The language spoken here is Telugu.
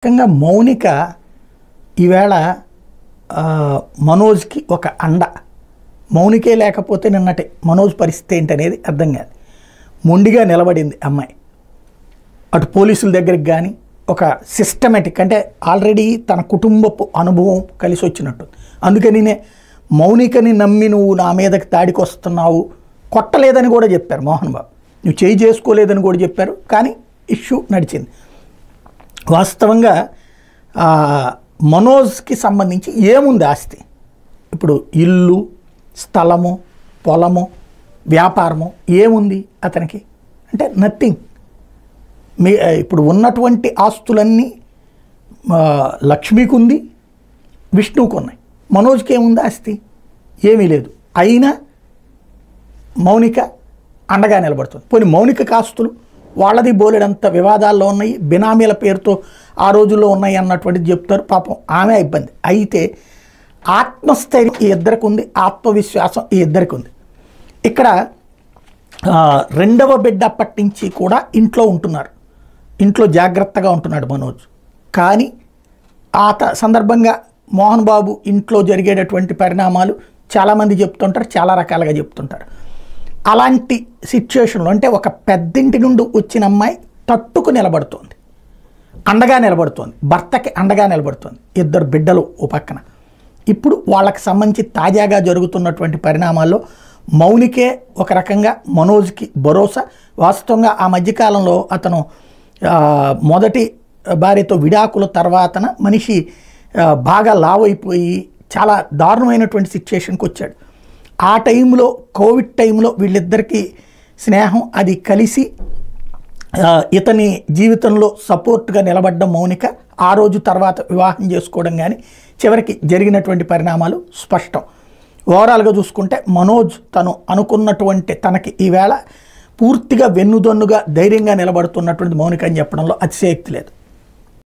రకంగా మౌనిక ఈవేళ మనోజ్కి ఒక అండ. మౌనికే లేకపోతే నిన్నటి మనోజ్ పరిస్థితి ఏంటనేది అర్థం కాదు. మొండిగా నిలబడింది అమ్మాయి. అటు పోలీసుల దగ్గరికి కానీ ఒక సిస్టమేటిక్, అంటే ఆల్రెడీ తన కుటుంబపు అనుభవం కలిసి వచ్చినట్టు. అందుకనినే మౌనికని నమ్మి నువ్వు నా మీదకి దాడికి వస్తున్నావు, కొట్టలేదని కూడా చెప్పారు మోహన్ బాబు, నువ్వు చేయి చేసుకోలేదని కూడా చెప్పారు. కానీ ఇష్యూ నడిచింది. వాస్తవంగా మనోజ్కి సంబంధించి ఏముంది ఆస్తి? ఇప్పుడు ఇల్లు, స్థలము, పొలము, వ్యాపారము ఏముంది అతనికి? అంటే నథింగ్. ఇప్పుడు ఉన్నటువంటి ఆస్తులన్నీ లక్ష్మికి ఉంది, విష్ణువుకు ఉన్నాయి. మనోజ్కి ఏముంది ఆస్తి? ఏమీ లేదు. అయినా మౌనిక అండగా నిలబడుతుంది. పోనీ మౌనిక ఆస్తులు వాళ్ళది బోలెడంత వివాదాల్లో ఉన్నాయి, బినామీల పేరుతో ఆ రోజుల్లో ఉన్నాయి అన్నటువంటిది చెప్తారు. పాపం ఆమె ఇబ్బంది. అయితే ఆత్మస్థైర్యం ఈ ఇద్దరికి ఉంది, ఆత్మవిశ్వాసం ఈ ఇద్దరికి ఉంది. ఇక్కడ రెండవ బిడ్డ అప్పటి నుంచి కూడా ఇంట్లో ఉంటున్నారు, ఇంట్లో జాగ్రత్తగా ఉంటున్నాడు మనోజ్. కానీ ఆ సందర్భంగా మోహన్ బాబు ఇంట్లో జరిగేటటువంటి పరిణామాలు చాలామంది చెప్తుంటారు, చాలా రకాలుగా చెప్తుంటారు. అలాంటి సిచ్యువేషన్లో అంటే ఒక పెద్దింటి నుండి వచ్చిన అమ్మాయి తట్టుకు నిలబడుతోంది, అండగా నిలబడుతోంది, భర్తకి అండగా నిలబడుతోంది, ఇద్దరు బిడ్డలు ఓ పక్కన. ఇప్పుడు వాళ్ళకి సంబంధించి తాజాగా జరుగుతున్నటువంటి పరిణామాల్లో మౌనికే ఒక రకంగా మనోజ్కి భరోసా. వాస్తవంగా ఆ మధ్యకాలంలో అతను మొదటి భార్యతో విడాకుల తర్వాతన మనిషి బాగా లావ్ అయిపోయి చాలా దారుణమైనటువంటి సిచ్యువేషన్కి వచ్చాడు. ఆ టైంలో కోవిడ్ టైంలో వీళ్ళిద్దరికీ స్నేహం అది కలిసి ఇతని జీవితంలో సపోర్ట్గా నిలబడ్డం మౌనిక. ఆ రోజు తర్వాత వివాహం చేసుకోవడం కానీ చివరికి జరిగినటువంటి పరిణామాలు స్పష్టం. ఓవరాల్గా చూసుకుంటే మనోజ్ తను అనుకున్నటువంటి తనకి ఈవేళ పూర్తిగా వెన్నుదన్నుగా ధైర్యంగా నిలబడుతున్నటువంటి మౌనిక అని చెప్పడంలో అతిశయోక్తి లేదు.